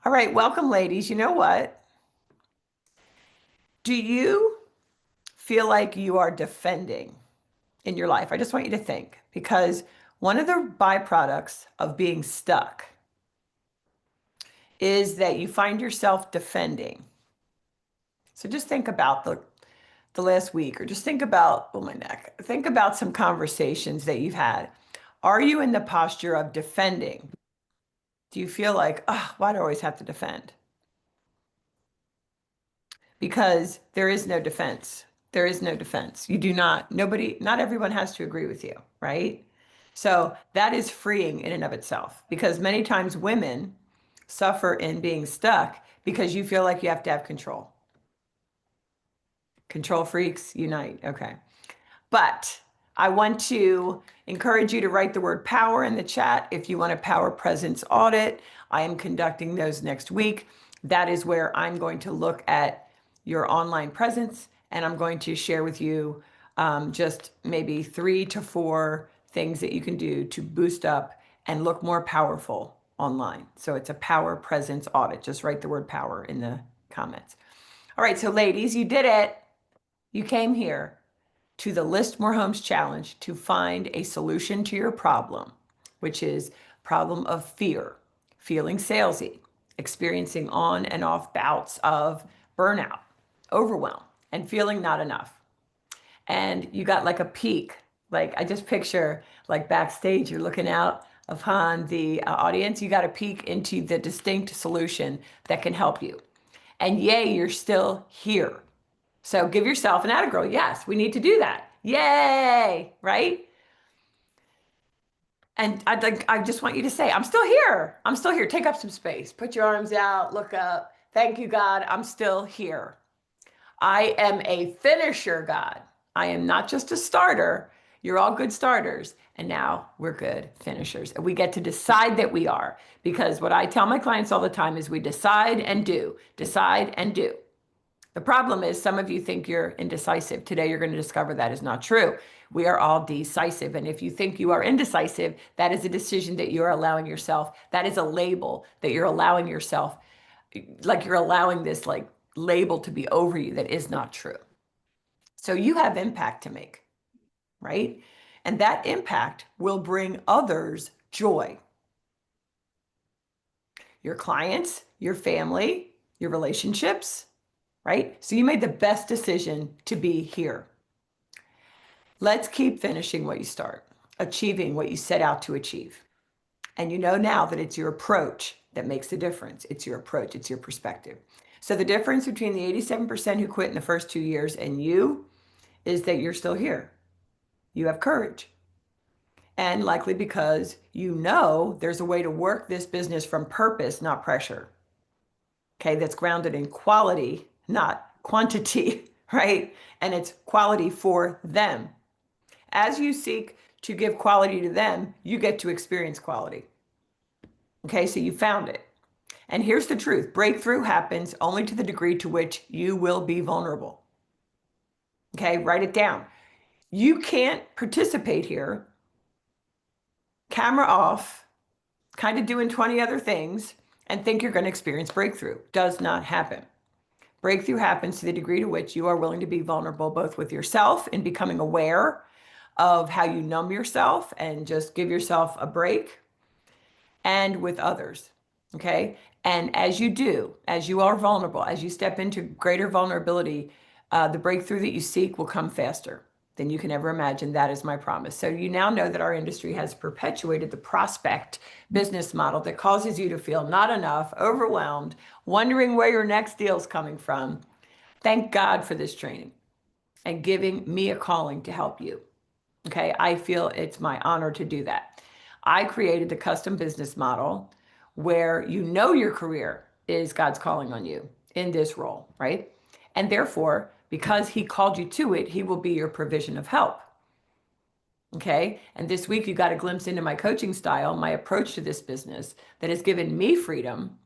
All right, welcome, ladies. You know what? Do you feel like you are defending in your life? I just want you to think because one of the byproducts of being stuck is that you find yourself defending. So just think about the last week or just think about, oh, my neck. Think about some conversations that you've had. Are you in the posture of defending? Do you feel like, oh, why do I always have to defend? Because there is no defense. There is no defense. You do not, nobody, not everyone has to agree with you, right? So that is freeing in and of itself because many times women suffer in being stuck because you feel like you have to have control. Control freaks unite. Okay. But I want to encourage you to write the word power in the chat if you want a power presence audit. I am conducting those next week. That is where I'm going to look at your online presence and I'm going to share with you just maybe 3 to 4 things that you can do to boost up and look more powerful online. So it's a power presence audit. Just write the word power in the comments. All right, so ladies, you did it. You came here to the List More Homes Challenge to find a solution to your problem, which is problem of fear, feeling salesy, experiencing on and off bouts of burnout, overwhelm, and feeling not enough. And you got like a peek, like I just picture like backstage, you're looking out upon the audience, you got a peek into the distinct solution that can help you. And yay, you're still here. So give yourself an atta girl. Yes, we need to do that. Yay, right? And I just want you to say, I'm still here. I'm still here. Take up some space. Put your arms out, look up. Thank you, God. I'm still here. I am a finisher, God. I am not just a starter. You're all good starters. And now we're good finishers. And we get to decide that we are. Because what I tell my clients all the time is we decide and do, decide and do. The problem is some of you think you're indecisive. Today, you're going to discover that is not true. We are all decisive. And if you think you are indecisive, that is a decision that you're allowing yourself. That is a label that you're allowing yourself, like you're allowing this like label to be over you that is not true. So you have impact to make, right? And that impact will bring others joy. Your clients, your family, your relationships, right? So you made the best decision to be here. Let's keep finishing what you start, achieving what you set out to achieve. And you know now that it's your approach that makes the difference. It's your approach, it's your perspective. So the difference between the 87% who quit in the first 2 years and you is that you're still here. You have courage. And likely because you know there's a way to work this business from purpose, not pressure. Okay, that's grounded in quality, not quantity, right? And it's quality for them. As you seek to give quality to them, you get to experience quality. Okay, so you found it. And here's the truth. Breakthrough happens only to the degree to which you will be vulnerable. Okay, write it down. You can't participate here, camera off, kind of doing 20 other things, and think you're going to experience breakthrough. Does not happen. Breakthrough happens to the degree to which you are willing to be vulnerable, both with yourself in becoming aware of how you numb yourself and just give yourself a break, and with others. Okay. And as you do, as you are vulnerable, as you step into greater vulnerability, the breakthrough that you seek will come faster than you can ever imagine. That is my promise. So you now know that our industry has perpetuated the prospect business model that causes you to feel not enough, overwhelmed, wondering where your next deal is coming from. Thank God for this training and giving me a calling to help you. Okay, I feel it's my honor to do that. I created the custom business model where you know your career is God's calling on you in this role, right? And therefore, because he called you to it, he will be your provision of help. Okay. And this week you got a glimpse into my coaching style, my approach to this business that has given me freedom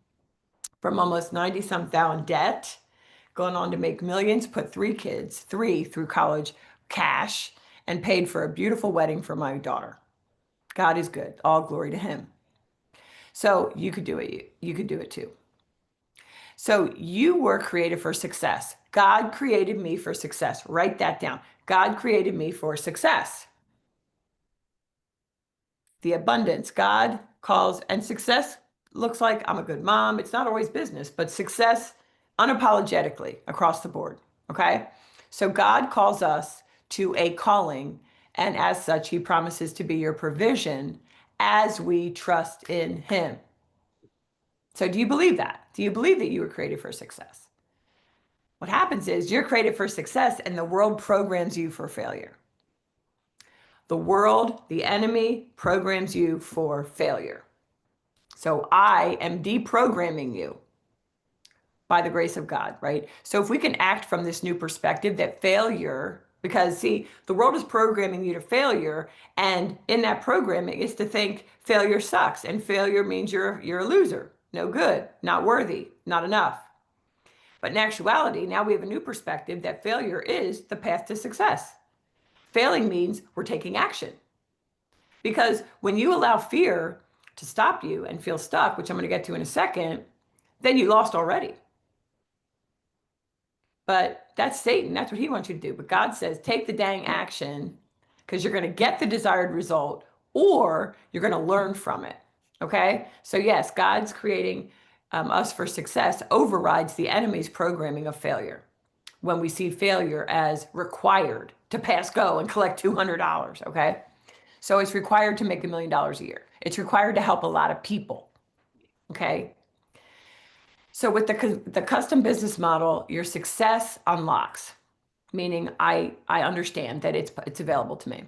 from almost 90 some thousand debt, going on to make millions, put 3 kids, 3 through college cash, and paid for a beautiful wedding for my daughter. God is good. All glory to him. So you could do it. You could do it too. So you were created for success. God created me for success. Write that down. God created me for success. The abundance God calls, and success looks like I'm a good mom. It's not always business, but success unapologetically across the board. Okay. So God calls us to a calling, and as such, he promises to be your provision as we trust in him. So do you believe that? Do you believe that you were created for success? What happens is you're created for success and the world programs you for failure. The world, the enemy, programs you for failure. So I am deprogramming you by the grace of God, right? So if we can act from this new perspective that failure, because see, the world is programming you to failure, and in that programming is to think failure sucks, and failure means you're a loser, no good, not worthy, not enough. But in actuality, now we have a new perspective that failure is the path to success. Failing means we're taking action. Because when you allow fear to stop you and feel stuck, which I'm going to get to in a second, then you lost already. But that's Satan. That's what he wants you to do. But God says, take the dang action because you're going to get the desired result or you're going to learn from it. Okay. So, yes, God's creating us for success overrides the enemy's programming of failure when we see failure as required to pass go and collect $200. Okay. So it's required to make $1 million a year. It's required to help a lot of people. Okay. So with the custom business model, your success unlocks, meaning I understand that it's available to me.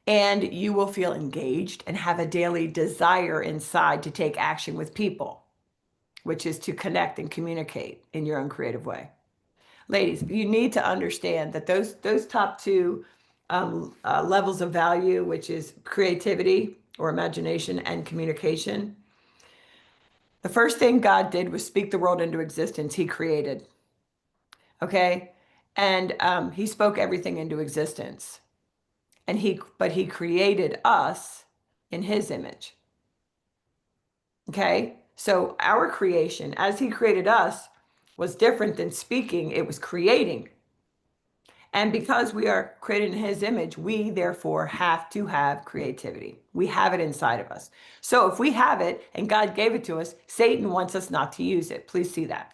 And you will feel engaged and have a daily desire inside to take action with people, which is to connect and communicate in your own creative way. Ladies, you need to understand that those top two levels of value, which is creativity or imagination and communication. The first thing God did was speak the world into existence. He created, okay, and he spoke everything into existence, and but he created us in his image. Okay, so our creation, as he created us, was different than speaking. It was creating. And because we are created in his image, we therefore have to have creativity. We have it inside of us. So if we have it and God gave it to us, Satan wants us not to use it. Please see that.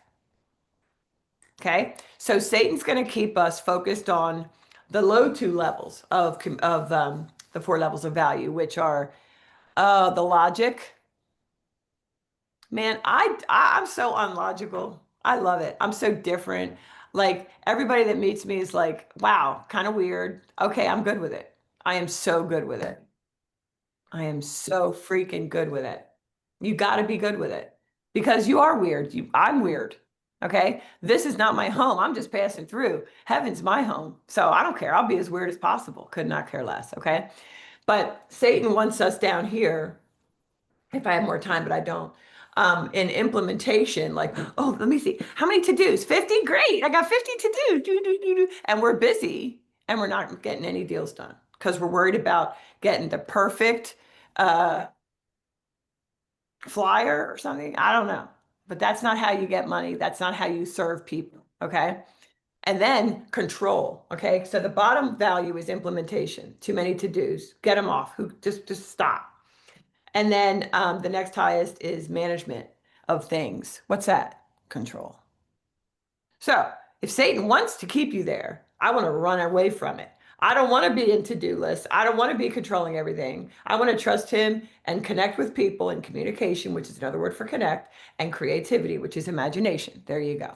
Okay. So Satan's going to keep us focused on the low two levels of the four levels of value, which are the logic. Man, I'm so unlogical. I love it. I'm so different. Like everybody that meets me is like, wow, kind of weird. Okay, I'm good with it. I am so good with it. I am so freaking good with it. You got to be good with it because you are weird. I'm weird. Okay. This is not my home. I'm just passing through. Heaven's my home. So I don't care. I'll be as weird as possible. Could not care less. Okay. But Satan wants us down here if I have more time, but I don't. In implementation, like, oh, let me see, how many to-dos? 50? Great, I got 50 to-dos. And we're busy and we're not getting any deals done because we're worried about getting the perfect uh, flyer or something. I don't know. But that's not how you get money. That's not how you serve people. Okay. And then control. Okay. So the bottom value is implementation. Too many to-dos. Get them off. Who just stop. And then the next highest is management of things. What's that? Control. So if Satan wants to keep you there, I want to run away from it. I don't want to be in to-do lists. I don't want to be controlling everything. I want to trust him and connect with people and communication, which is another word for connect, and creativity, which is imagination. There you go.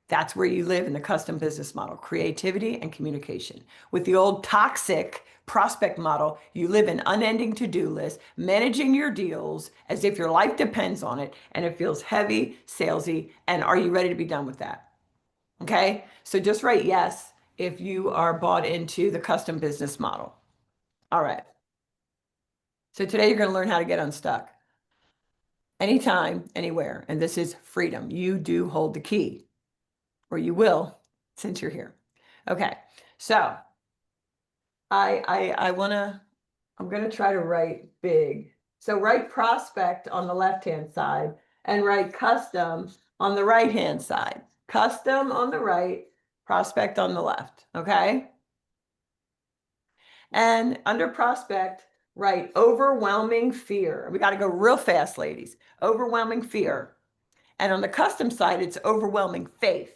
That's where you live in the custom business model, creativity and communication. With the old toxic prospect model, you live in unending to-do lists, managing your deals as if your life depends on it, and it feels heavy, salesy, and are you ready to be done with that? Okay, so just write yes if you are bought into the custom business model. All right, so today you're going to learn how to get unstuck. Anytime, anywhere, and this is freedom. You do hold the key, or you will since you're here. Okay, so I'm gonna try to write big. So write prospect on the left-hand side and write custom on the right-hand side. Custom on the right, prospect on the left, okay? And under prospect, write overwhelming fear. We got to go real fast, ladies. Overwhelming fear. And on the custom side, it's overwhelming faith.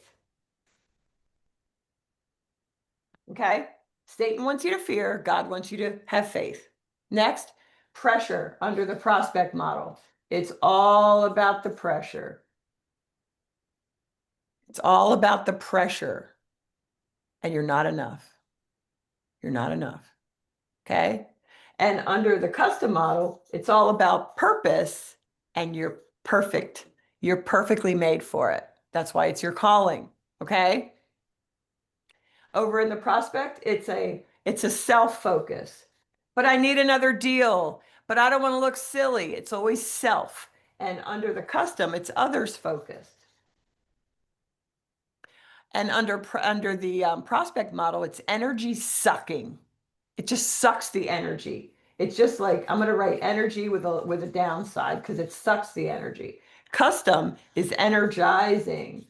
Okay? Satan wants you to fear, God wants you to have faith. Next, pressure under the prospect model. It's all about the pressure. It's all about the pressure. And you're not enough. You're not enough. Okay? And under the custom model, it's all about purpose and you're perfect. You're perfectly made for it. That's why it's your calling. Okay? Over in the prospect, it's a self-focus. But I need another deal. But I don't want to look silly. It's always self. And under the custom, it's others focused. And under the prospect model, it's energy sucking. It just sucks the energy. It's just like, I'm going to write energy with a downside because it sucks the energy. Custom is energizing.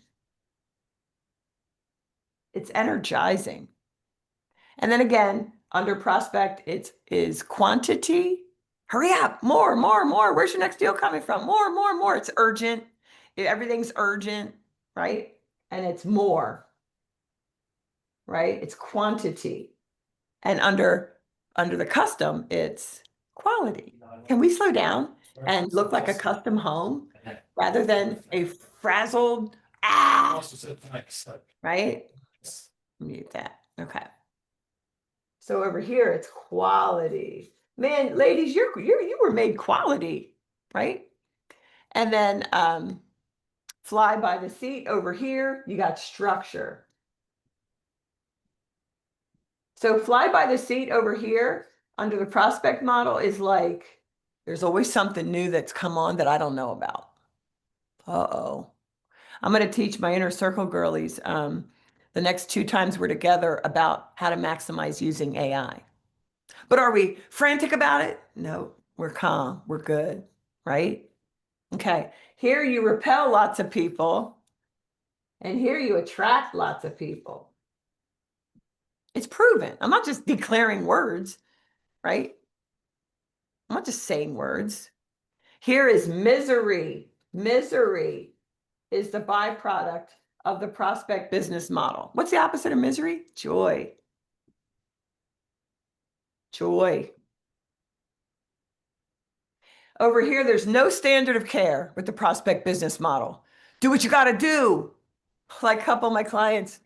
It's energizing. And then again, under prospect, it is quantity. Hurry up, more, more, more. Where's your next deal coming from? More, more, more. It's urgent. Everything's urgent, right? And it's more, right? It's quantity. And under the custom, it's quality. Can we slow down and look like a custom home rather than a frazzled, right? Mute that. Okay. So over here, it's quality. Man, ladies, you were made quality, right? And then fly by the seat over here, you got structure. So fly by the seat over here under the prospect model is like, there's always something new that's come on that I don't know about. Uh-oh. I'm going to teach my inner circle girlies the next 2 times we're together about how to maximize using AI. But are we frantic about it? No, we're calm. We're good, right? Okay. Here you repel lots of people, and here you attract lots of people. It's proven. I'm not just declaring words, right? I'm not just saying words. Here is misery. Misery is the byproduct of the prospect business model. What's the opposite of misery? Joy. Joy. Over here, there's no standard of care with the prospect business model. Do what you got to do. Like a couple of my clients,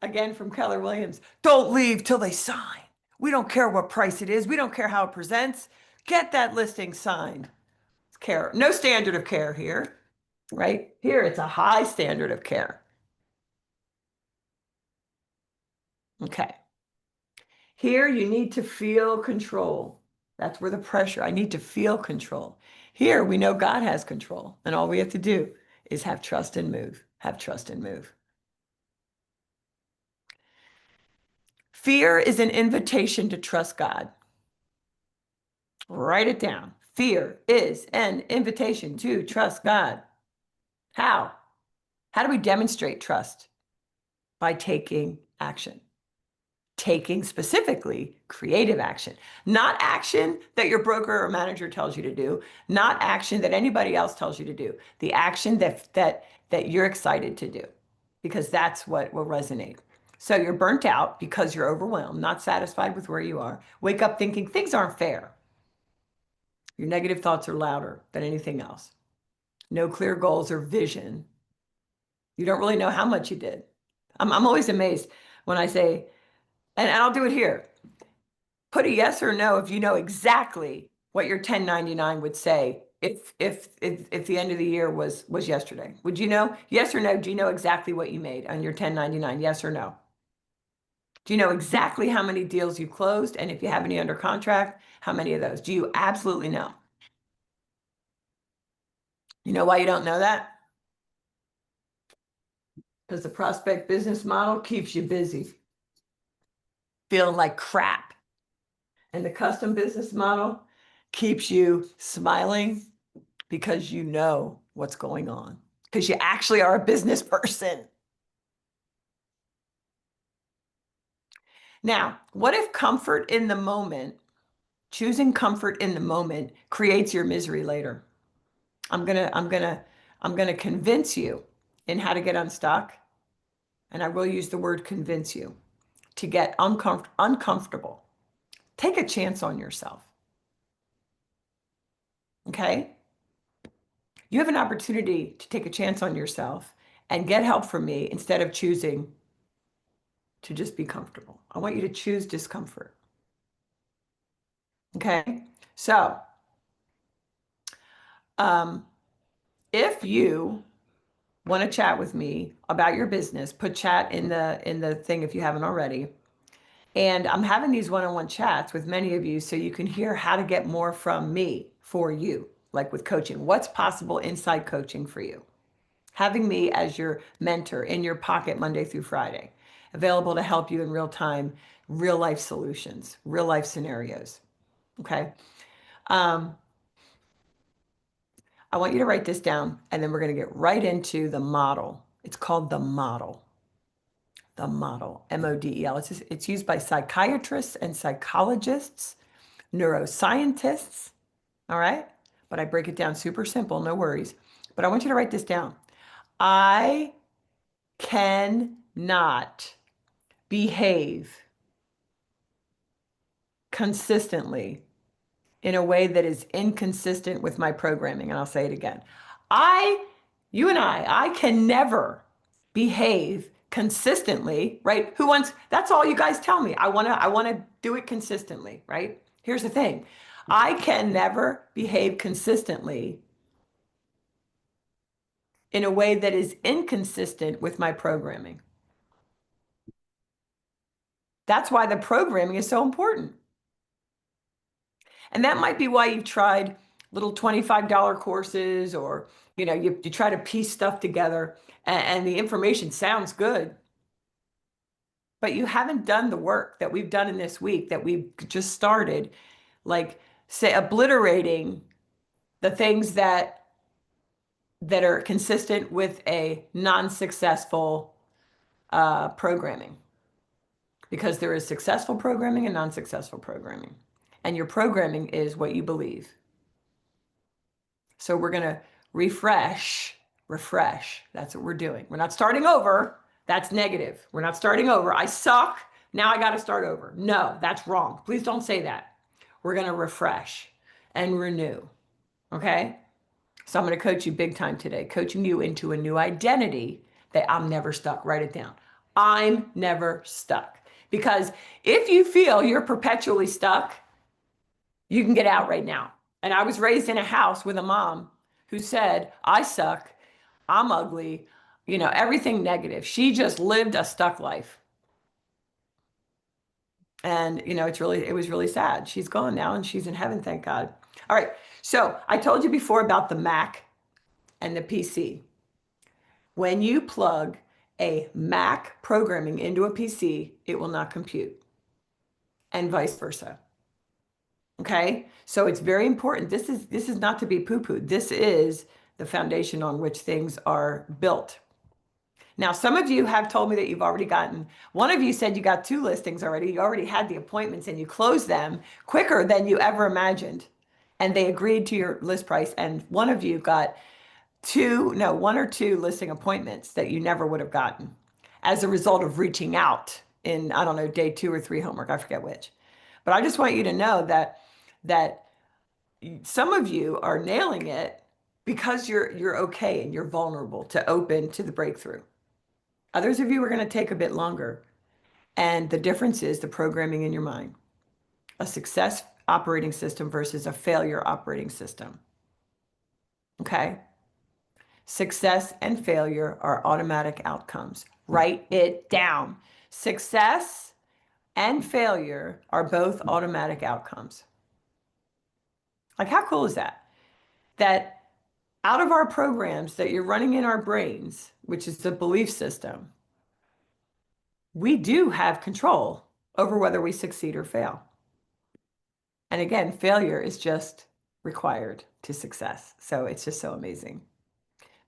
again from Keller Williams, don't leave till they sign. We don't care what price it is. We don't care how it presents. Get that listing signed. It's care. No standard of care here, right? Here, it's a high standard of care. Okay. Here, you need to feel control. That's where the pressure, I need to feel control. Here, we know God has control, and all we have to do is have trust and move. Have trust and move. Fear is an invitation to trust God. Write it down. Fear is an invitation to trust God. How? How do we demonstrate trust? By taking action. Taking specifically creative action, not action that your broker or manager tells you to do, not action that anybody else tells you to do, the action that you're excited to do, because that's what will resonate. So you're burnt out because you're overwhelmed, not satisfied with where you are. Wake up thinking things aren't fair. Your negative thoughts are louder than anything else. No clear goals or vision. You don't really know how much you did. I'm always amazed when I say, and I'll do it here. Put a yes or no if you know exactly what your 1099 would say if the end of the year was yesterday. Would you know? Yes or no? Do you know exactly what you made on your 1099? Yes or no? Do you know exactly how many deals you closed? And if you have any under contract, how many of those? Do you absolutely know? You know why you don't know that? Because the prospect business model keeps you busy, feeling like crap. And the custom business model keeps you smiling because you know what's going on because you actually are a business person. Now, what if comfort in the moment, choosing comfort in the moment creates your misery later? I'm gonna convince you in how to get unstuck, and I will use the word convince you to get uncomfortable. Take a chance on yourself. Okay? You have an opportunity to take a chance on yourself and get help from me instead of choosing to just be comfortable. I want you to choose discomfort. Okay? So, um, if you want to chat with me about your business, put chat in the thing if you haven't already. And I'm having these one-on-one chats with many of you so you can hear how to get more from me for you, like with coaching. What's possible inside coaching for you? Having me as your mentor in your pocket Monday through Friday, available to help you in real time, real life solutions, real life scenarios. Okay. Um, I want you to write this down and then we're going to get right into the model. It's called the model. The model, MODEL. It's used by psychiatrists and psychologists, neuroscientists. All right. But I break it down super simple, no worries. But I want you to write this down. I cannot behave consistently in a way that is inconsistent with my programming. And I'll say it again. You and I can never behave consistently, right? That's all you guys tell me. I want to do it consistently, right? Here's the thing. I can never behave consistently in a way that is inconsistent with my programming. That's why the programming is so important. And that might be why you've tried little $25 courses or, you try to piece stuff together and the information sounds good, but you haven't done the work that we've done in this week that we've just started, like say obliterating the things that are consistent with a non-successful programming. Because there is successful programming and non-successful programming. And your programming is what you believe. So we're going to refresh. That's what we're doing. We're not starting over. That's negative. We're not starting over. I suck. Now I got to start over. No, that's wrong. Please don't say that. We're going to refresh and renew. Okay? So I'm going to coach you big time today, coaching you into a new identity that I'm never stuck. Write it down. I'm never stuck. Because if you feel you're perpetually stuck, you can get out right now. And I was raised in a house with a mom who said, I suck, I'm ugly, everything negative. She just lived a stuck life. And, it was really sad. She's gone now and she's in heaven, thank God. All right. So I told you before about the Mac and the PC. When you plug a Mac programming into a PC, it will not compute, and vice versa. Okay, so it's very important. This is not to be poo-pooed. This is the foundation on which things are built. Now, some of you have told me that you've already gotten, one of you said you got 2 listings already. You already had the appointments and you closed them quicker than you ever imagined. And they agreed to your list price. And one of you got 1 or 2 listing appointments that you never would have gotten as a result of reaching out in, I don't know, day 2 or 3 homework. I forget which. But I just want you to know that some of you are nailing it because you're okay and you're vulnerable to open to the breakthrough. Others of you are going to take a bit longer. And the difference is the programming in your mind. A success operating system versus a failure operating system. Okay? Success and failure are automatic outcomes. Write it down. Success and failure are both automatic outcomes. Like, how cool is that? That out of our programs that you're running in our brains, which is the belief system, we do have control over whether we succeed or fail. And again, failure is just required to success. So it's just so amazing.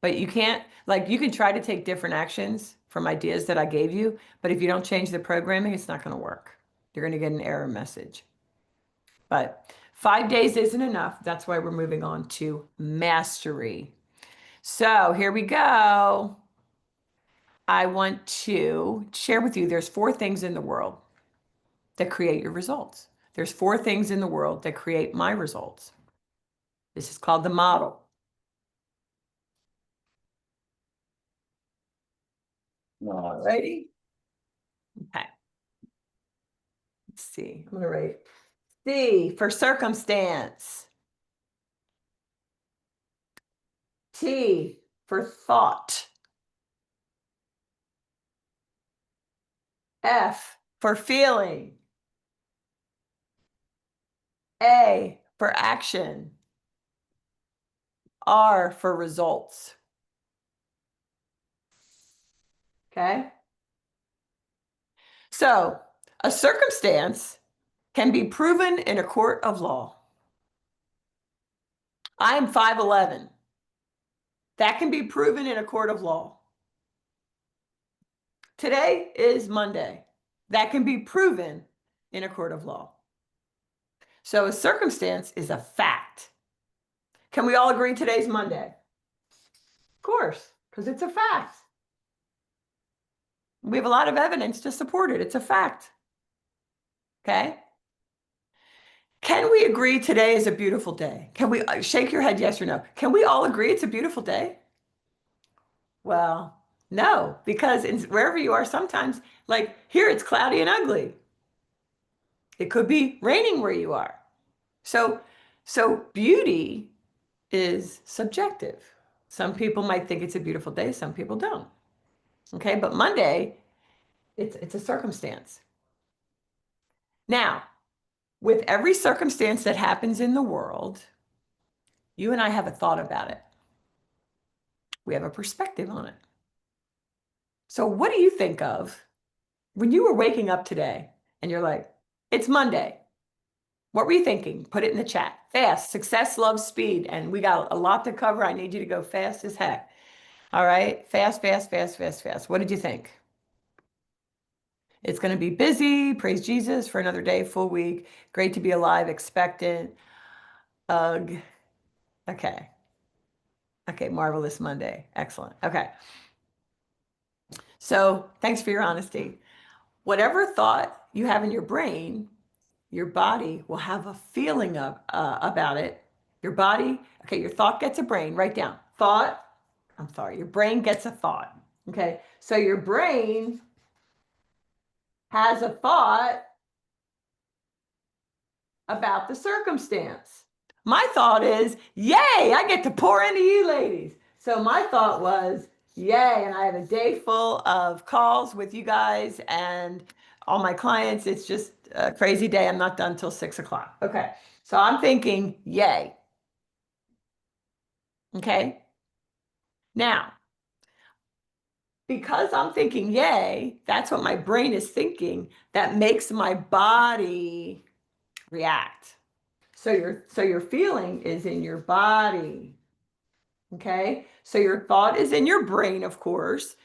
But you can't, like, you can try to take different actions from ideas that I gave you, but if you don't change the programming, it's not going to work. You're going to get an error message. But 5 days isn't enough. That's why we're moving on to mastery. So here we go. I want to share with you there's 4 things in the world that create your results. There's 4 things in the world that create my results. This is called the model. All righty. Okay. Let's see. I'm going to write C for circumstance. T for thought. F for feeling. A for action. R for results. Okay. So a circumstance can be proven in a court of law. I am 5'11". That can be proven in a court of law. Today is Monday. That can be proven in a court of law. So a circumstance is a fact. Can we all agree today's Monday? Of course, because it's a fact. We have a lot of evidence to support it. It's a fact. Okay? Can we agree today is a beautiful day? Can we shake your head yes or no? Can we all agree it's a beautiful day? Well, no, because wherever you are, sometimes, like here, it's cloudy and ugly. It could be raining where you are. So beauty is subjective. Some people might think it's a beautiful day, some people don't. Okay, but Monday, it's a circumstance. Now, with every circumstance that happens in the world, you and I have a thought about it. We have a perspective on it. So what do you think of when you were waking up today and you're like, it's Monday? What were you thinking? Put it in the chat. Fast. Success loves speed. And we got a lot to cover. I need you to go fast as heck. All right. Fast, fast, fast, fast, fast. What did you think? It's going to be busy. Praise Jesus for another day, full week. Great to be alive, expectant. Ugh. Okay. Okay. Marvelous Monday. Excellent. Okay. So thanks for your honesty. Whatever thought you have in your brain, your body will have a feeling of about it. Your body, okay, your thought gets a brain. Write down thought. I'm sorry, your brain gets a thought. Okay, so your brain has a thought about the circumstance. My thought is, yay, I get to pour into you ladies. So my thought was, yay, and I have a day full of calls with you guys and all my clients. It's just a crazy day. I'm not done till 6 o'clock. Okay, so I'm thinking, yay. Okay, now, because I'm thinking, yay, that's what my brain is thinking, that makes my body react. So your feeling is in your body. Okay? So your thought is in your brain, of course,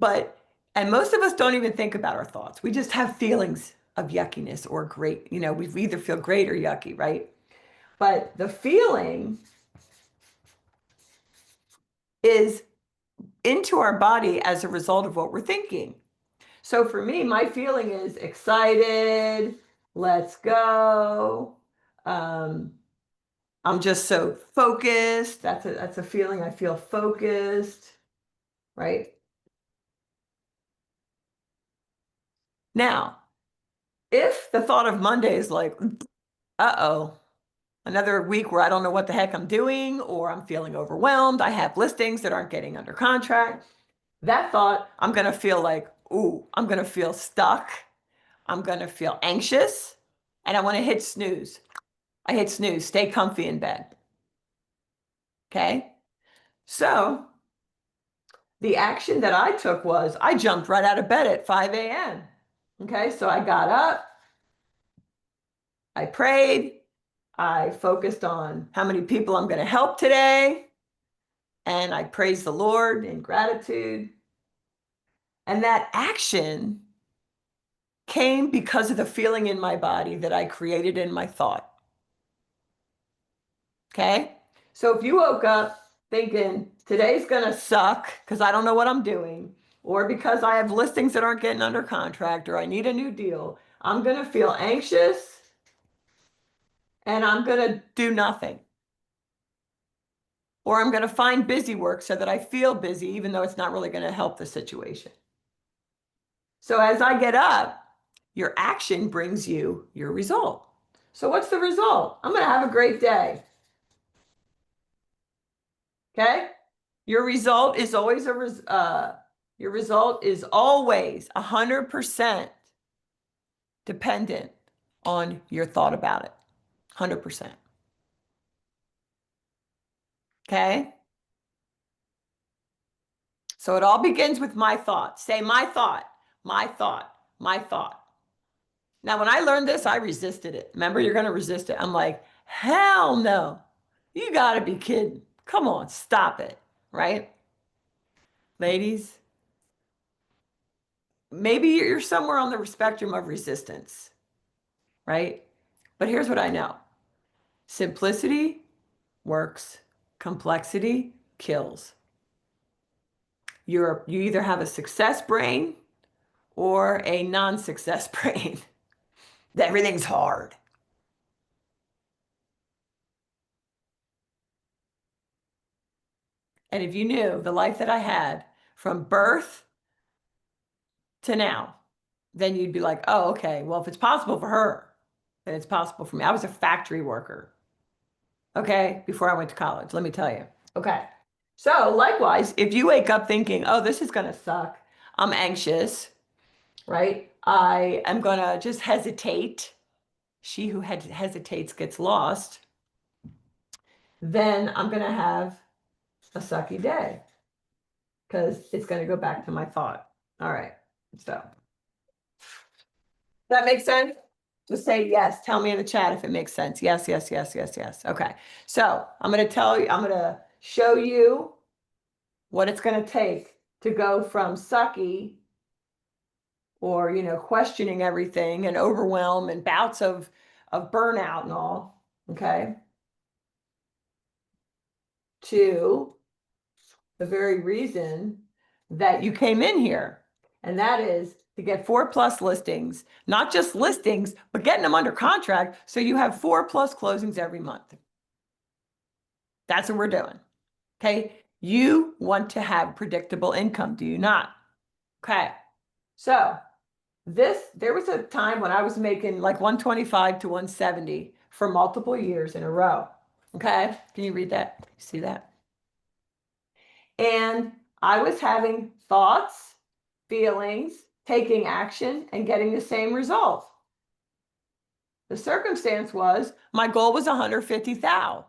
and most of us don't even think about our thoughts. We just have feelings of yuckiness or great, we either feel great or yucky, right? But the feeling is into our body as a result of what we're thinking. So for me, my feeling is excited, let's go. I'm just so focused. That's a feeling. I feel focused, right? Now, if the thought of Monday is like, uh-oh, another week where I don't know what the heck I'm doing, or I'm feeling overwhelmed, I have listings that aren't getting under contract, that thought, I'm going to feel like, ooh, I'm going to feel stuck. I'm going to feel anxious, and I want to hit snooze. I hit snooze, stay comfy in bed. Okay? So the action that I took was I jumped right out of bed at 5 a.m. Okay, so I got up, I prayed, I focused on how many people I'm going to help today. and I praised the Lord in gratitude. And that action came because of the feeling in my body that I created in my thought. Okay? So if you woke up thinking today's going to suck because I don't know what I'm doing, or because I have listings that aren't getting under contract, or I need a new deal, I'm going to feel anxious and I'm going to do nothing. Or I'm going to find busy work so that I feel busy, even though it's not really going to help the situation. So as I get up, your action brings you your result. So what's the result? I'm going to have a great day. Okay? Your result is always your result is always 100% dependent on your thought about it. 100%. Okay? So it all begins with my thought. Say my thought, my thought, my thought. Now, when I learned this, I resisted it. Remember, you're going to resist it. I'm like, hell no. You got to be kidding. Come on, stop it. Right? Ladies, maybe you're somewhere on the spectrum of resistance. Right? But here's what I know. Simplicity works. Complexity kills. You either have a success brain or a non-success brain. Everything's hard. And if you knew the life that I had from birth to now, then you'd be like, oh, okay, well, if it's possible for her, then it's possible for me. I was a factory worker, okay, before I went to college, let me tell you. Okay. So likewise, if you wake up thinking, oh, this is going to suck, I'm anxious, right? I am going to just hesitate. She who hesitates gets lost. Then I'm going to have a sucky day because it's going to go back to my thought. All right. So that makes sense? Just say yes. Tell me in the chat if it makes sense. Yes, yes, yes, yes, yes. Okay. So I'm going to tell you, I'm going to show you what it's going to take to go from sucky or, questioning everything and overwhelm and bouts of burnout and all, okay, to the very reason that you came in here. And that is to get 4+ listings, not just listings, but getting them under contract so you have 4+ closings every month. That's what we're doing. Okay. You want to have predictable income, do you not? Okay. So there was a time when I was making like 125 to 170 for multiple years in a row. Okay. Can you read that? See that? And I was having thoughts, feelings, taking action, and getting the same result. The circumstance was my goal was 150,000.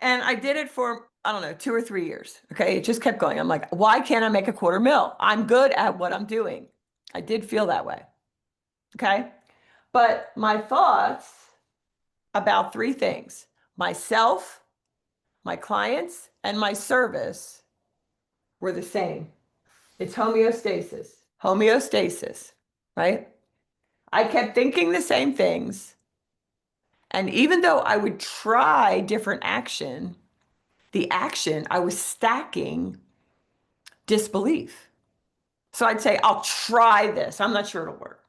And I did it for, I don't know, 2 or 3 years. Okay. It just kept going. I'm like, why can't I make a $250,000? I'm good at what I'm doing. I did feel that way. Okay. But my thoughts about 3 things: myself, my clients, and my service were the same. It's homeostasis. Homeostasis, right? I kept thinking the same things. And even though I would try different action, the action, I was stacking disbelief. So I'd say, I'll try this. I'm not sure it'll work.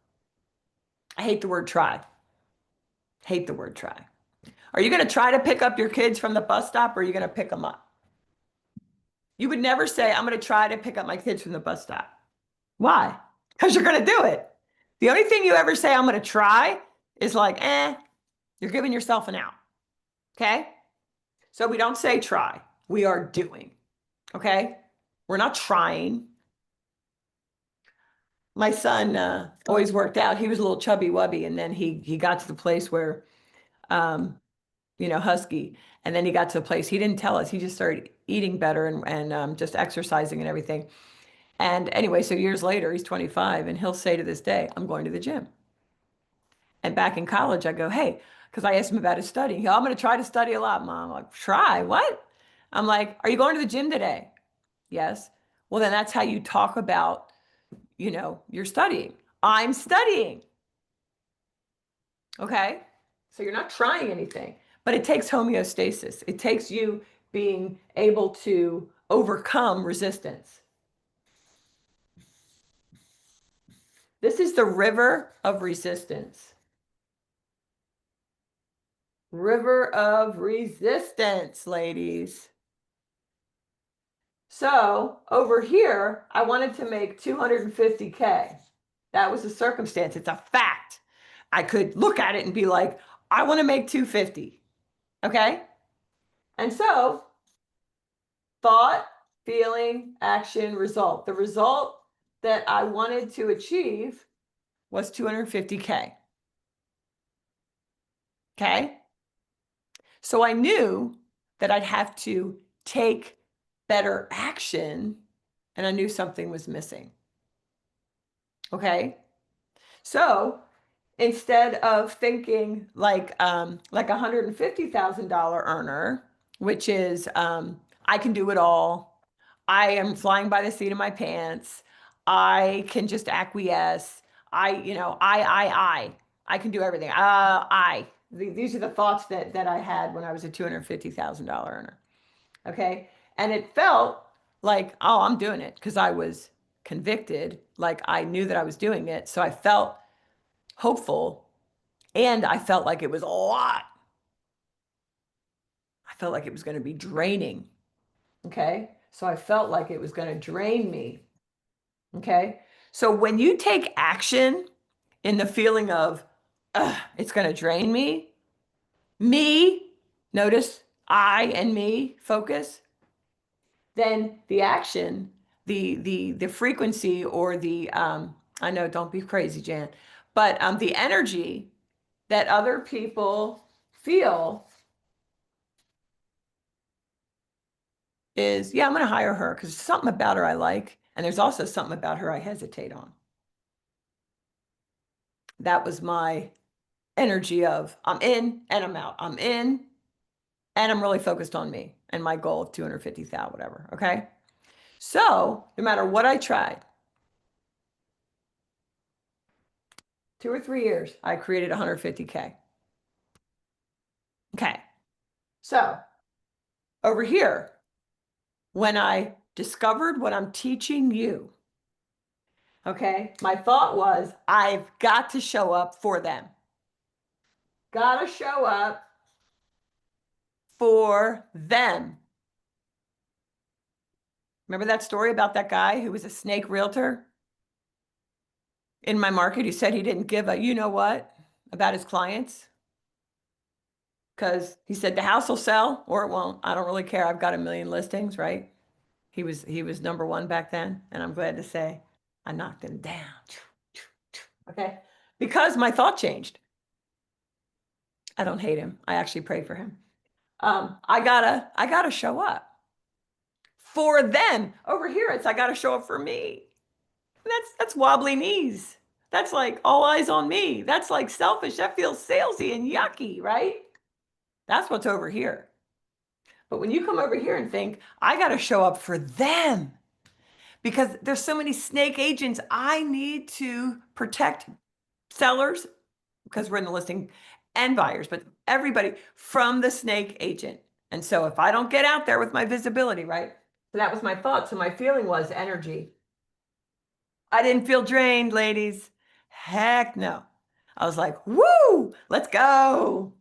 I hate the word try. Hate the word try. Are you going to try to pick up your kids from the bus stop, or are you going to pick them up? You would never say, I'm going to try to pick up my kids from the bus stop. Why? Because you're going to do it. The only thing you ever say, I'm going to try, is like, you're giving yourself an out. Okay? So we don't say try. We are doing. Okay? We're not trying. My son always worked out. He was a little chubby wubby, and then he got to the place where, husky. And then he got to a place, he didn't tell us. He just started eating better and just exercising and everything. And anyway, so years later, he's 25, and he'll say to this day, I'm going to the gym. And back in college, I go, hey, because I asked him about his studying. I'm going to try to study a lot, Mom. I'm like, try? What? I'm like, are you going to the gym today? Yes. Well, then that's how you talk about, you're studying. I'm studying. Okay. So you're not trying anything, but it takes homeostasis. It takes you being able to overcome resistance. This is the river of resistance. River of resistance, ladies. So over here, I wanted to make 250K. That was a circumstance. It's a fact. I could look at it and be like, I want to make 250. Okay. And so thought, feeling, action, result. The result that I wanted to achieve was 250K. Okay. So I knew that I'd have to take better action, and I knew something was missing. Okay. So instead of thinking like $150,000 earner, which is I can do it all. I am flying by the seat of my pants. I can just acquiesce. I can do everything. These are the thoughts that I had when I was a $250,000 earner. Okay. And it felt like, oh, I'm doing it because I was convicted. Like I knew that I was doing it. So I felt hopeful, and I felt like it was a lot. I felt like it was going to be draining. Okay. So I felt like it was going to drain me. Okay. So when you take action in the feeling of, it's going to drain me, notice I and me focus, then the action, the frequency or I know, don't be crazy, Jan, but the energy that other people feel is, yeah, I'm going to hire her because there's something about her I like. And there's also something about her I hesitate on. That was my energy of I'm in and I'm out. I'm in and I'm really focused on me and my goal of 250,000, whatever. Okay. So no matter what I tried, 2 or 3 years, I created 150K. Okay. So over here, when I discovered what I'm teaching you, okay, my thought was, I've got to show up for them. Got to show up for them. Remember that story about that guy who was a snake realtor in my market? He said he didn't give a, you know what, about his clients because he said the house will sell or it won't. I don't really care. I've got a million listings, right? He was number one back then, and I'm glad to say I knocked him down. Okay, because my thought changed. I don't hate him. I actually pray for him. I gotta show up for them. Over here, it's I gotta show up for me. That's wobbly knees. That's like all eyes on me. That's like selfish. That feels salesy and yucky, right? That's what's over here. But when you come over here and think, I got to show up for them because there's so many snake agents, I need to protect sellers because we're in the listing and buyers, but everybody from the snake agent. And so if I don't get out there with my visibility, right? So that was my thought. So my feeling was energy. I didn't feel drained, ladies. Heck no. I was like, woo, let's go.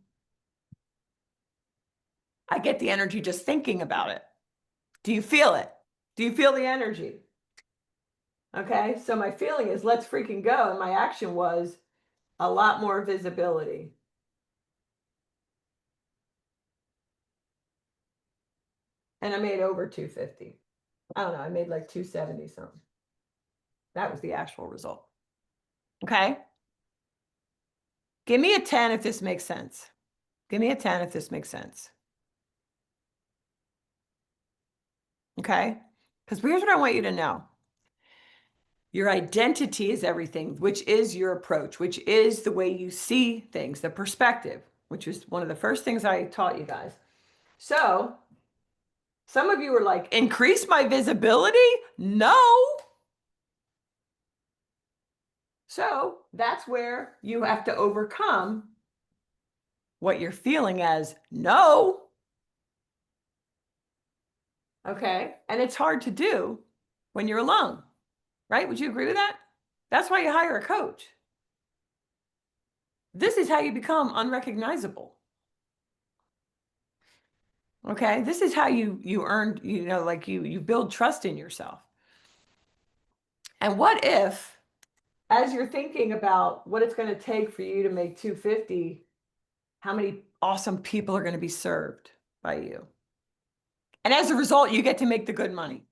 I get the energy just thinking about it. Do you feel it? Do you feel the energy? Okay, so my feeling is let's freaking go. And my action was a lot more visibility. And I made over 250. I don't know, I made like 270 something. That was the actual result. Okay. Give me a 10 if this makes sense. Give me a 10 if this makes sense. Okay. Because here's what I want you to know. Your identity is everything, which is your approach, which is the way you see things, the perspective, which is one of the first things I taught you guys. So Some of you are like, increase my visibility? No. So that's where you have to overcome what you're feeling as no. Okay. And it's hard to do when you're alone, right? Would you agree with that? That's why you hire a coach. This is how you become unrecognizable. Okay. This is how you earn, like you build trust in yourself. And what if, as you're thinking about what it's going to take for you to make 250, how many awesome people are going to be served by you? And as a result, you get to make the good money,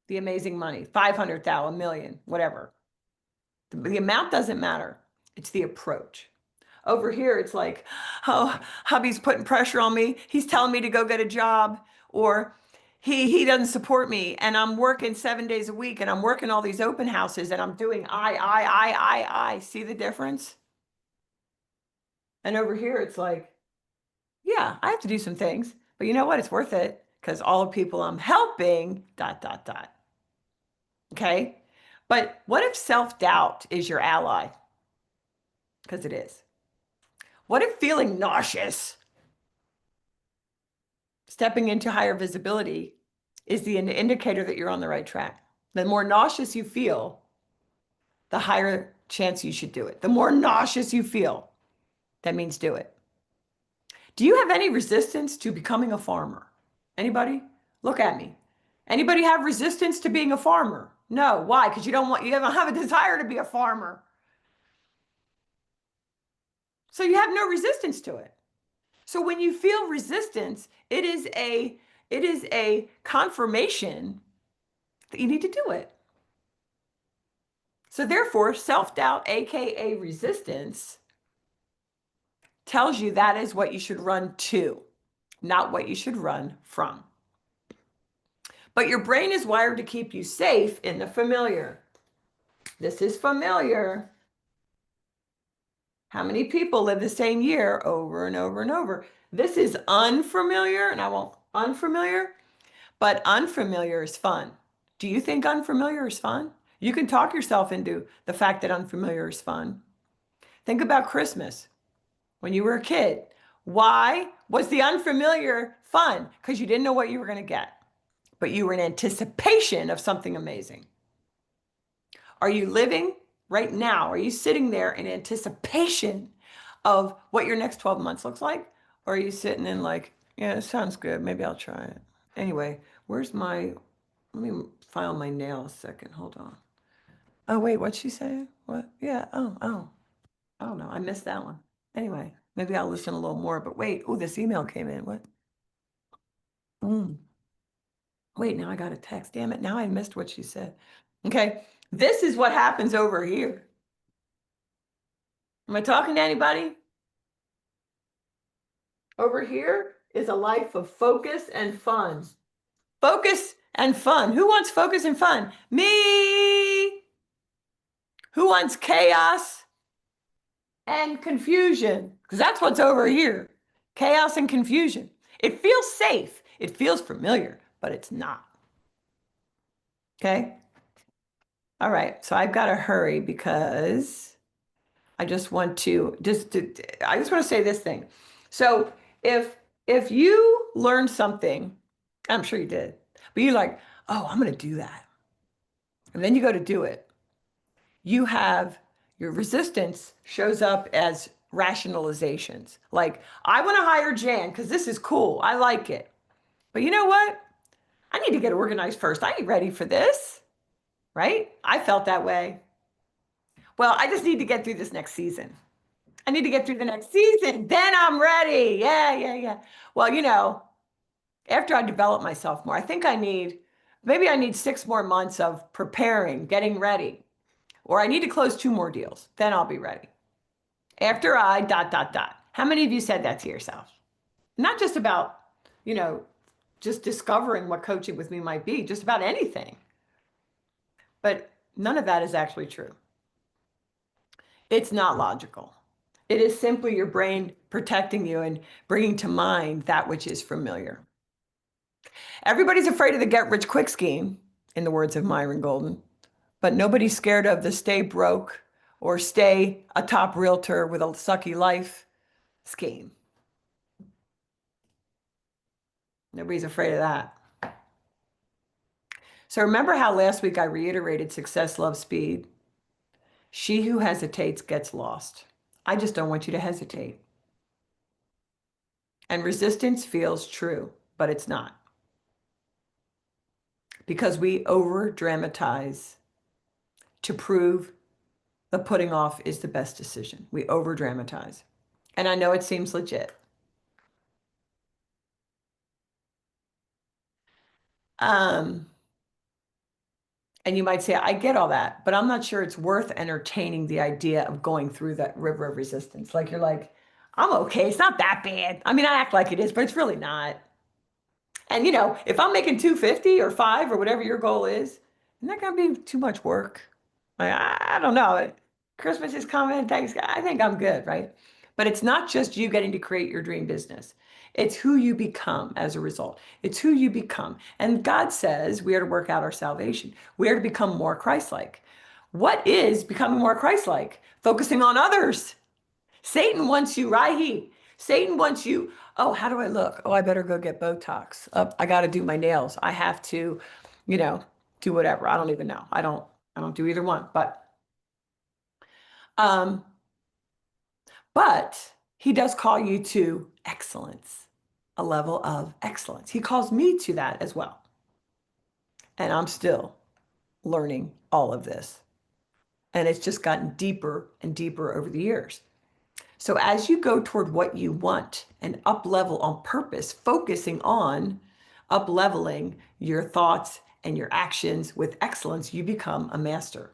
the amazing money, 500,000, a million, whatever. The amount doesn't matter. It's the approach. Over here, it's like, oh, hubby's putting pressure on me. He's telling me to go get a job, or he doesn't support me, and I'm working 7 days a week, and I'm working all these open houses, and I'm doing I. See the difference? And over here, it's like, yeah, I have to do some things, but you know what? It's worth it because all the people I'm helping, dot, dot, dot. Okay. But what if self-doubt is your ally? Because it is. What if feeling nauseous, stepping into higher visibility, is the indicator that you're on the right track? The more nauseous you feel, the higher chance you should do it. The more nauseous you feel, that means do it. Do you have any resistance to becoming a farmer? Anybody? Look at me. Anybody have resistance to being a farmer? No. Why? Because you don't have a desire to be a farmer. So you have no resistance to it. So when you feel resistance, it is a confirmation that you need to do it. So therefore, self-doubt, aka resistance, tells you that is what you should run to, not what you should run from. But your brain is wired to keep you safe in the familiar. This is familiar. How many people live the same year over and over and over? This is unfamiliar, and I won't unfamiliar, but unfamiliar is fun. Do you think unfamiliar is fun? You can talk yourself into the fact that unfamiliar is fun. Think about Christmas when you were a kid. Why was the unfamiliar fun? Because you didn't know what you were going to get, but you were in anticipation of something amazing. Are you living right now? Are you sitting there in anticipation of what your next 12 months looks like? Or are you sitting in like, yeah, it sounds good. Maybe I'll try it. Anyway, let me file my nail a second. Hold on. Oh, wait, what'd she say? What? Yeah. Oh no, I missed that one. Anyway, maybe I'll listen a little more, but wait. Oh, this email came in. What? Mm. Wait, now I got a text. Damn it. Now I missed what she said. Okay. This is what happens over here. Am I talking to anybody? Over here is a life of focus and fun. Focus and fun. Who wants focus and fun? Me. Who wants chaos and confusion? Because that's what's over here. Chaos and confusion. It feels safe. It feels familiar, but it's not. Okay? All right. So I've got to hurry because I just want to I just want to say this thing. So if you learned something, I'm sure you did, but you're like, oh, I'm going to do that. And then you go to do it. You have your resistance shows up as rationalizations. Like, I want to hire Jan because this is cool. I like it. But you know what? I need to get organized first. I ain't ready for this. Right? I felt that way. Well, I just need to get through this next season. I need to get through the next season. Then I'm ready. Yeah. Well, after I develop myself more, I think maybe I need 6 more months of preparing, getting ready, or I need to close 2 more deals. Then I'll be ready. After I dot, dot, dot. How many of you said that to yourself? Not just about, just discovering what coaching with me might be, just about anything. But none of that is actually true. It's not logical. It is simply your brain protecting you and bringing to mind that which is familiar. Everybody's afraid of the get rich quick scheme, in the words of Myron Golden, but nobody's scared of the stay broke or stay a top realtor with a sucky life scheme. Nobody's afraid of that. So remember how last week I reiterated success loves speed? She who hesitates gets lost. I just don't want you to hesitate. And resistance feels true, but it's not. Because we over dramatize to prove the putting off is the best decision. We over dramatize. And I know it seems legit. Um, and you might say, I get all that, but I'm not sure it's worth entertaining the idea of going through that river of resistance. Like you're like, I'm okay. It's not that bad. I mean, I act like it is, but it's really not. And if I'm making 250 or five or whatever your goal is, isn't that gonna be too much work? Like, I don't know. Christmas is coming, thanks. I think I'm good, right? But it's not just you getting to create your dream business. It's who you become as a result. It's who you become. And God says we are to work out our salvation. We are to become more Christ-like. What is becoming more Christ-like? Focusing on others. Satan wants you, right? Satan wants you, oh, how do I look? Oh, I better go get Botox. I got to do my nails. I have to, you know, do whatever. I don't even know. I don't do either one. Um, but he does call you to excellence, a level of excellence. He calls me to that as well. And I'm still learning all of this. And it's just gotten deeper and deeper over the years. So as you go toward what you want and up level on purpose, focusing on up leveling your thoughts and your actions with excellence, you become a master.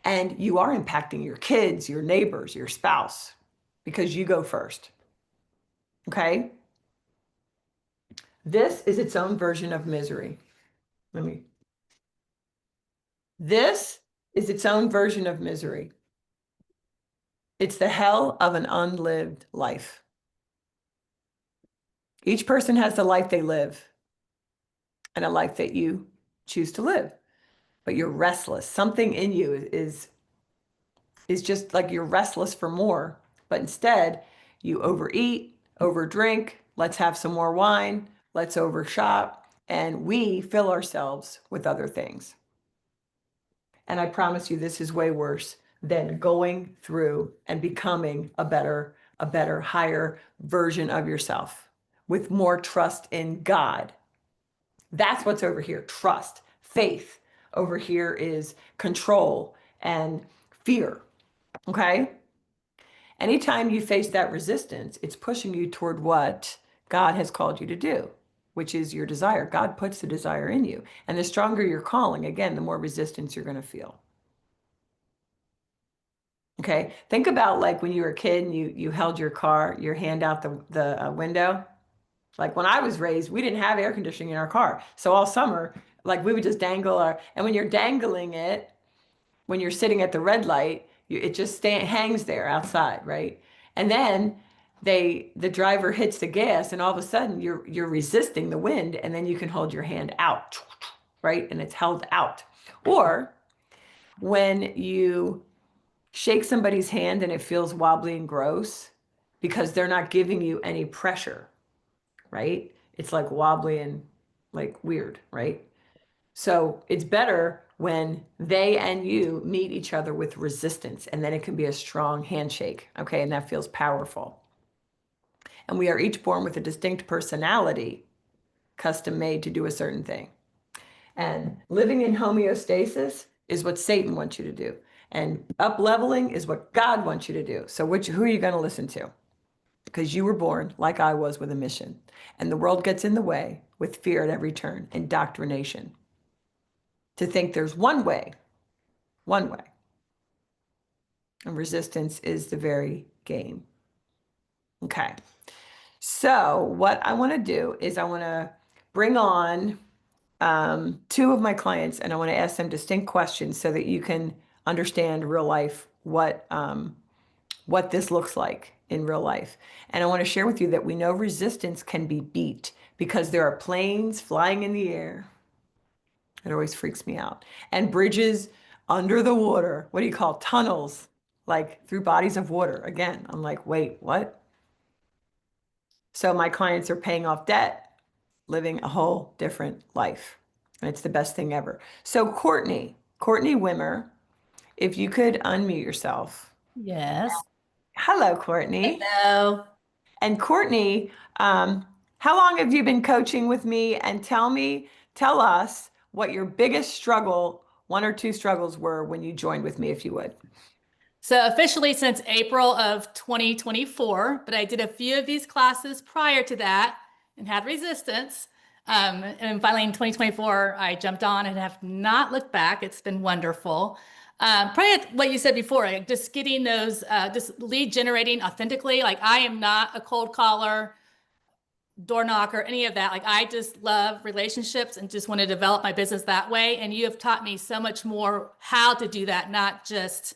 And you are impacting your kids, your neighbors, your spouse, because you go first. Okay? This is its own version of misery. This is its own version of misery. It's the hell of an unlived life. Each person has the life they live and a life that you choose to live. But you're restless. Something in you is just like you're restless for more. But instead, you overeat, overdrink, let's have some more wine, let's overshop, and we fill ourselves with other things. And I promise you, this is way worse than going through and becoming a better, higher version of yourself with more trust in God. That's what's over here. Trust, faith. Over here is control and fear. Okay? Anytime you face that resistance, it's pushing you toward what God has called you to do, which is your desire. God puts the desire in you. And the stronger your calling, again, the more resistance you're going to feel. Okay? Think about like when you were a kid and you held your hand out the window. Like when I was raised, we didn't have air conditioning in our car. So all summer, like we would just dangle and when you're dangling it, when you're sitting at the red light, it just hangs there outside, right? And then the driver hits the gas and all of a sudden you're resisting the wind and then you can hold your hand out, right? And it's held out. Or when you shake somebody's hand and it feels wobbly and gross because they're not giving you any pressure, right? It's like wobbly and like weird, right? So it's better when they and you meet each other with resistance, and then it can be a strong handshake, okay? And that feels powerful. And we are each born with a distinct personality, custom made to do a certain thing. And living in homeostasis is what Satan wants you to do. And up leveling is what God wants you to do. So who are you going to listen to? Because you were born, like I was, with a mission. And the world gets in the way with fear at every turn, indoctrination. To think there's one way. And resistance is the very game. Okay. So what I want to do is I want to bring on two of my clients and I want to ask them distinct questions so that you can understand real life what this looks like in real life. And I want to share with you that we know resistance can be beat because there are planes flying in the air. It always freaks me out. And bridges under the water. What do you call tunnels? Like through bodies of water. Again, I'm like, wait, what? So my clients are paying off debt, living a whole different life. And it's the best thing ever. So Courtney Wimmer, if you could unmute yourself. Yes. Hello, Courtney. Hello. And Courtney, how long have you been coaching with me? And tell us what your biggest struggle, one or two struggles were when you joined with me, if you would. So officially since April of 2024, but I did a few of these classes prior to that and had resistance. And finally in 2024, I jumped on and have not looked back. It's been wonderful. Probably what you said before, like just getting those, just lead generating authentically. Like I am not a cold caller, door knocker, any of that. Like I just love relationships and just want to develop my business that way. And you have taught me so much more how to do that, not just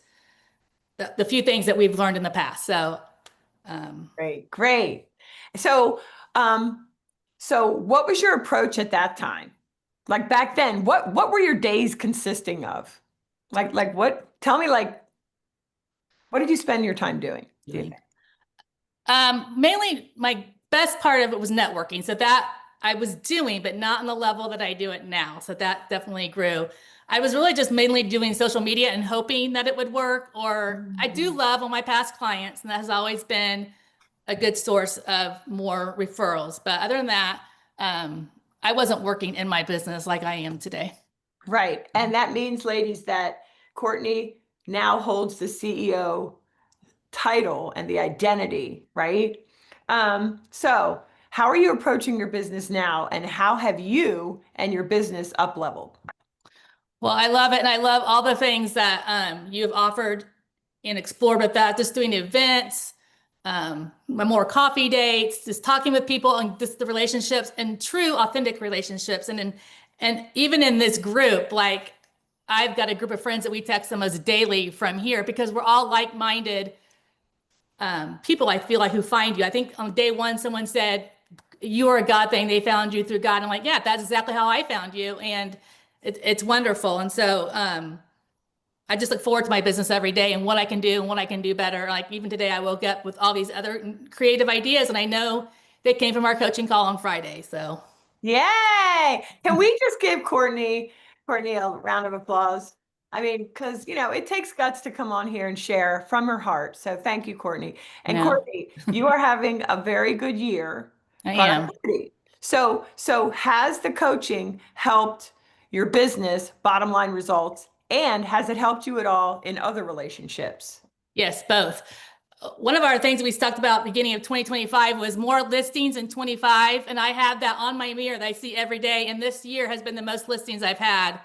the few things that we've learned in the past. So, Great, great. So, so what was your approach at that time? Like back then, what were your days consisting of? Like what? Tell me, like, what did you spend your time doing? Do you think? mainly my best part of it was networking. So that I was doing, but not on the level that I do it now. So that definitely grew. I was really just mainly doing social media and hoping that it would work. Or I do love all my past clients, and that has always been a good source of more referrals. But other than that, I wasn't working in my business like I am today. Right. And that means, ladies, that Courtney now holds the CEO title and the identity, right? So how are you approaching your business now, and how have you and your business up leveled? Well, I love it. And I love all the things that you've offered and explored with that, just doing events, more coffee dates, just talking with people and just the relationships and true authentic relationships. And even in this group, like I've got a group of friends that we text them as daily from here because we're all like-minded people, I feel like, who find you. I think on day one, someone said, you are a God thing. They found you through God. I'm like, yeah, that's exactly how I found you. And it's wonderful. And so I just look forward to my business every day and what I can do and what I can do better. Like even today, I woke up with all these other creative ideas, and I know they came from our coaching call on Friday. So Yay! Can we just give Courtney a round of applause? I mean, because it takes guts to come on here and share from her heart. So thank you, Courtney. And yeah, Courtney, you are having a very good year. I am. Productivity. So has the coaching helped your business bottom line results, and has it helped you at all in other relationships? Yes, both. One of our things we talked about beginning of 2025 was more listings in 25. And I have that on my mirror that I see every day. And this year has been the most listings I've had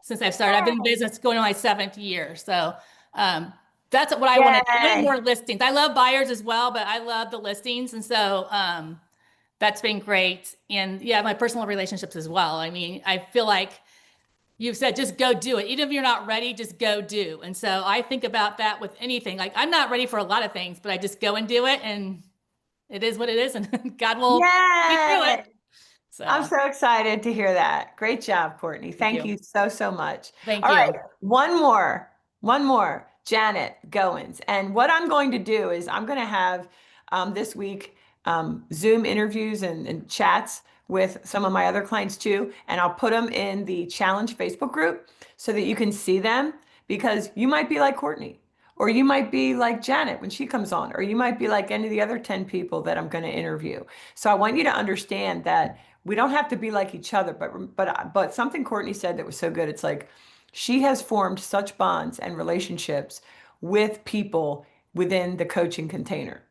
since I've started. I've been in business going on my seventh year. So that's what I want to do. I want Yay! more listings. I love buyers as well, but I love the listings. And so that's been great. And yeah, my personal relationships as well. I mean, I feel like you've said, just go do it. Even if you're not ready, just go do. And so I think about that with anything. Like I'm not ready for a lot of things, but I just go and do it. And it is what it is. And God will see through it. Yay! I'm So so excited to hear that. Great job, Courtney. thank Thank you. you so, so much. Thank All right, you. one more, Janet Goins. And what I'm going to do is I'm going to have this week Zoom interviews and chats with some of my other clients too. And I'll put them in the challenge Facebook group so that you can see them, because you might be like Courtney, or you might be like Janet when she comes on, or you might be like any of the other 10 people that I'm going to interview. So I want you to understand that we don't have to be like each other, but something Courtney said that was so good. It's like she has formed such bonds and relationships with people within the coaching container.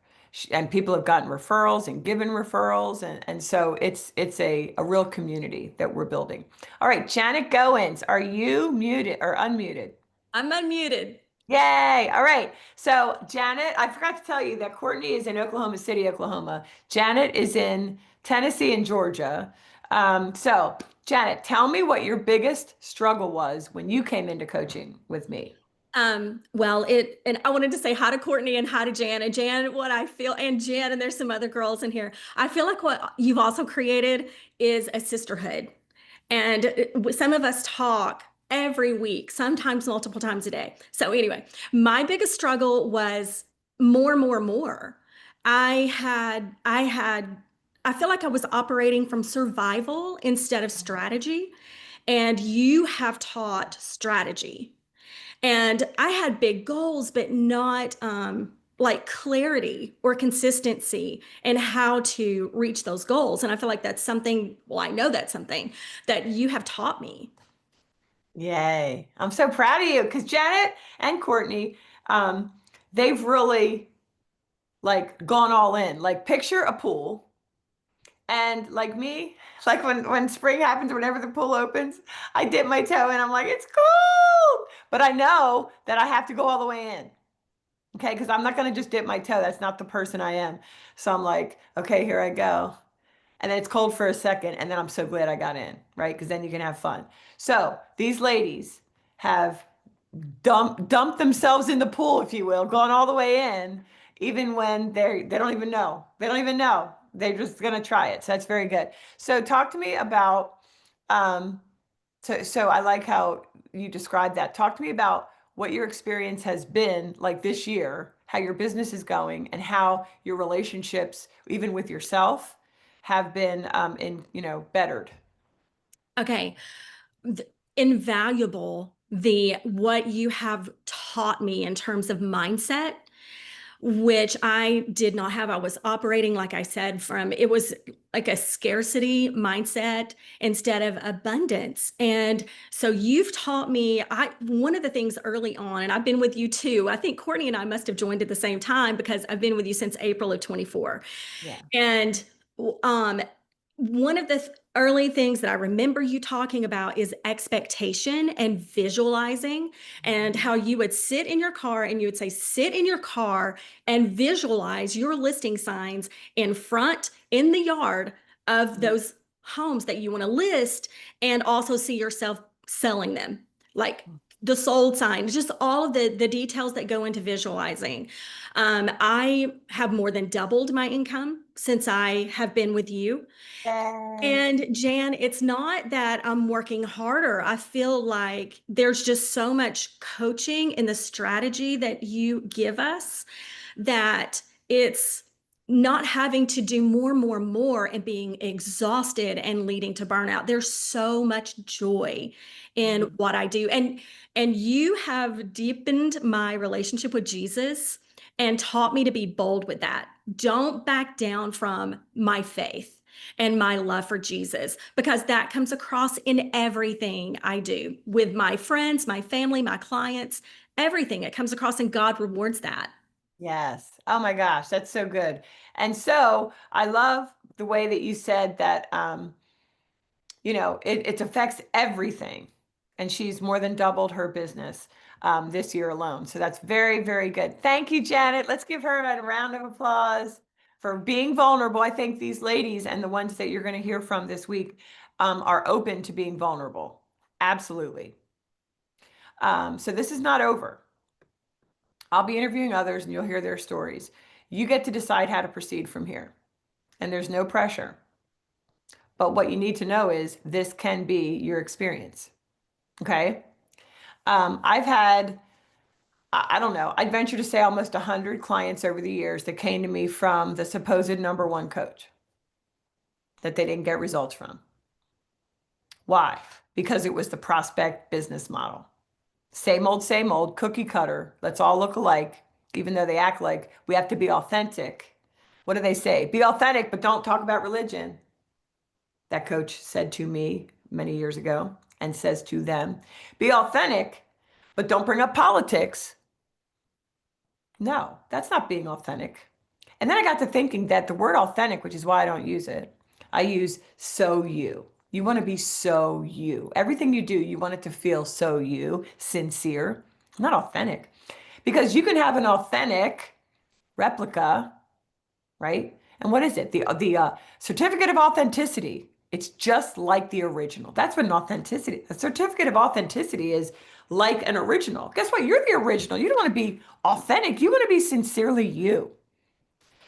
And people have gotten referrals and given referrals. And so it's a real community that we're building. All right, Janet Goins, are you muted or unmuted? I'm unmuted. Yay. All right. So Janet, I forgot to tell you that Courtney is in Oklahoma City, Oklahoma. Janet is in Tennessee and Georgia. So Janet, tell me what your biggest struggle was when you came into coaching with me. Well, and I wanted to say hi to Courtney and hi to Jan. And Jan, what I feel, and Jan, and there's some other girls in here. I feel like what you've also created is a sisterhood. And some of us talk every week, sometimes multiple times a day. So anyway, my biggest struggle was more. I feel like I was operating from survival instead of strategy. And you have taught strategy. And I had big goals, but not like clarity or consistency and how to reach those goals. And I feel like that's something, well, I know that's something that you have taught me. Yay. I'm so proud of you because Janet and Courtney, um, they've really like gone all in. Like picture a pool and like me, like when spring happens, whenever the pool opens, I dip my toe in. I'm like, it's cold. But I know that I have to go all the way in. Okay, because I'm not going to just dip my toe. That's not the person I am. So I'm like, okay, here I go. And then it's cold for a second, and then I'm so glad I got in, right? Because then you can have fun. So these ladies have dumped themselves in the pool, if you will, gone all the way in, even when they don't even know. They don't even know. They're just gonna try it. So that's very good. So talk to me about um, so I like how you described that. Talk to me about what your experience has been like this year, how your business is going, and how your relationships, even with yourself, have been bettered. Okay. Invaluable the what you have taught me in terms of mindset, which I did not have. I was operating, like I said, it was like a scarcity mindset instead of abundance. And so you've taught me, one of the things early on, and I've been with you too. I think Courtney and I must have joined at the same time because I've been with you since April of 24. Yeah. And um, one of the early things that I remember you talking about is expectation and visualizing, and how you would sit in your car and you would say, sit in your car and visualize your listing signs in front in the yard of those homes that you want to list, and also see yourself selling them. Like the sold sign, just all of the details that go into visualizing. I have more than doubled my income since I have been with you. Yay. And Jan, it's not that I'm working harder. I feel like there's just so much coaching in the strategy that you give us that it's not having to do more and being exhausted and leading to burnout. There's so much joy in Mhm. what I do. And you have deepened my relationship with Jesus and taught me to be bold with that. Don't back down from my faith and my love for Jesus, because that comes across in everything I do with my friends, my family, my clients, everything. It comes across and God rewards that. Yes. Oh my gosh, that's so good. And so I love the way that you said that it affects everything. And she's more than doubled her business this year alone. So that's very, very good. Thank you, Janet. Let's give her a round of applause for being vulnerable. I think these ladies and the ones that you're going to hear from this week are open to being vulnerable. Absolutely. So this is not over. I'll be interviewing others and you'll hear their stories. You get to decide how to proceed from here. And there's no pressure. But what you need to know is this can be your experience. Okay. I've had, I don't know, I'd venture to say almost 100 clients over the years that came to me from the supposed number one coach that they didn't get results from. Why? Because it was the prospect business model. Same old, cookie cutter. Let's all look alike, even though they act like we have to be authentic. What do they say? Be authentic, but don't talk about religion. That coach said to me many years ago and says to them, be authentic, but don't bring up politics. No, that's not being authentic. And then I got to thinking that the word authentic, which is why I don't use it, I use so you. You want to be so you. Everything you do, you want it to feel so you, sincere, not authentic. Because you can have an authentic replica, right? And what is it? The certificate of authenticity It's just like the original. That's what an authenticity, a certificate of authenticity is, like an original. Guess what? You're the original. You don't want to be authentic. You want to be sincerely you.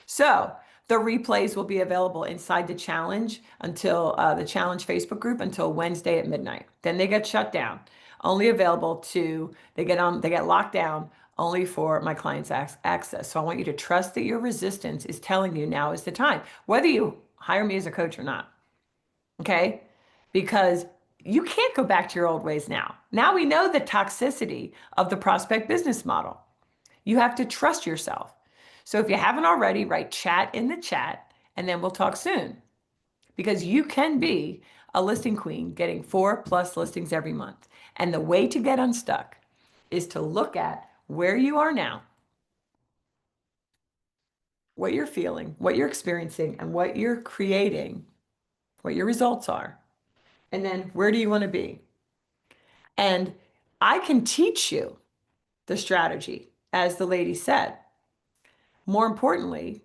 So the replays will be available inside the challenge until the challenge Facebook group until Wednesday at midnight. Then they get shut down. Only available to, they get locked down only for my clients' access. So I want you to trust that your resistance is telling you now is the time, whether you hire me as a coach or not. Okay? Because you can't go back to your old ways now. Now we know the toxicity of the prospect business model. You have to trust yourself. So if you haven't already, write chat in the chat and then we'll talk soon. Because you can be a listing queen getting 4+ listings every month. And the way to get unstuck is to look at where you are now, what you're feeling, what you're experiencing, and what you're creating, what your results are. And then where do you want to be? And I can teach you the strategy, as the lady said. More importantly,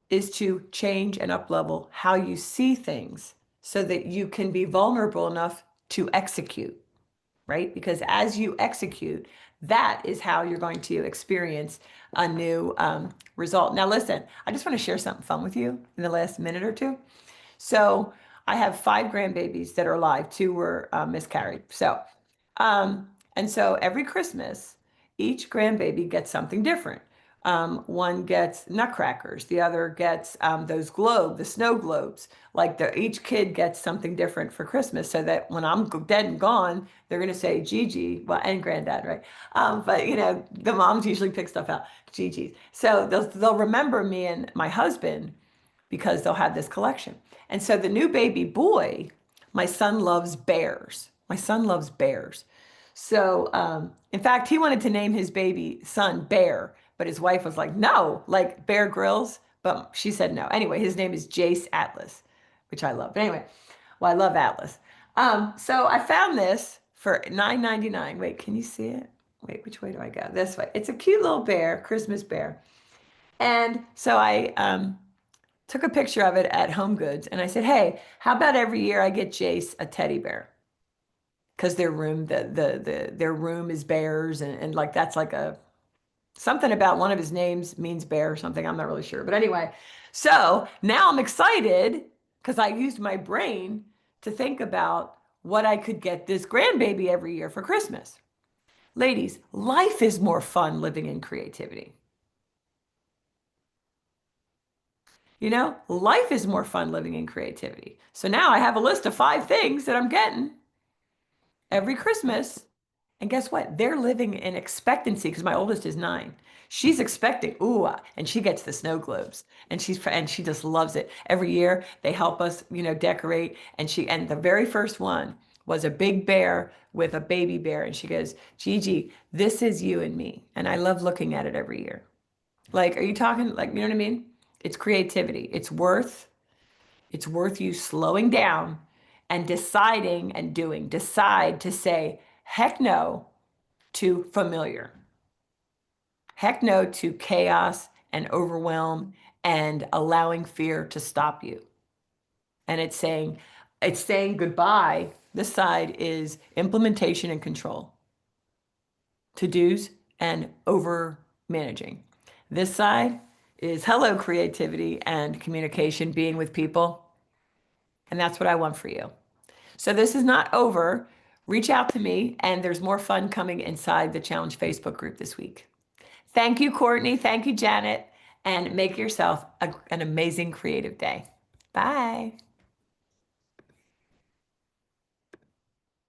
is to change and up-level how you see things so that you can be vulnerable enough to execute, right? Because as you execute, that is how you're going to experience a new result. Now, listen, I just want to share something fun with you in the last minute or two. So I have 5 grandbabies that are alive. 2 were miscarried. And so every Christmas, each grandbaby gets something different. One gets nutcrackers, the other gets those the snow globes. Like each kid gets something different for Christmas, so that when I'm dead and gone, they're going to say Gigi, well, and granddad, right? But you know, the moms usually pick stuff out, Gigi's. So they'll remember me and my husband because they'll have this collection. And so the new baby boy, my son loves bears. My son loves bears. So, in fact, he wanted to name his baby son Bear, but his wife was like, no, like Bear Grylls. But she said no. Anyway, his name is Jace Atlas, which I love. But anyway, well, I love Atlas. So I found this for $9.99. Wait, can you see it? Wait, which way do I go? This way. It's a cute little bear, Christmas bear. And so I took a picture of it at Home Goods and I said, hey, how about every year I get Jace a teddy bear? Because their room, their room is bears, and like that's like a something about one of his names means bear or something. I'm not really sure. But anyway, so now I'm excited because I used my brain to think about what I could get this grandbaby every year for Christmas. Ladies, life is more fun living in creativity. You know, life is more fun living in creativity. So now I have a list of 5 things that I'm getting every Christmas. And guess what? They're living in expectancy because my oldest is 9. She's expecting, and she gets the snow globes and she just loves it. Every year they help us, you know, decorate. And the very first one was a big bear with a baby bear. And she goes, Gigi, this is you and me. And I love looking at it every year. Like, are you talking like, you know what I mean? It's creativity. It's worth you slowing down and deciding and doing. Decide to say, heck no to familiar. Heck no to chaos and overwhelm and allowing fear to stop you. And it's saying goodbye. This side is implementation and control, to-dos and over managing. This side is hello creativity and communication, being with people. And that's what I want for you. So this is not over. Reach out to me, and there's more fun coming inside the Challenge Facebook group this week. Thank you, Courtney. Thank you, Janet. And make yourself an amazing creative day. Bye.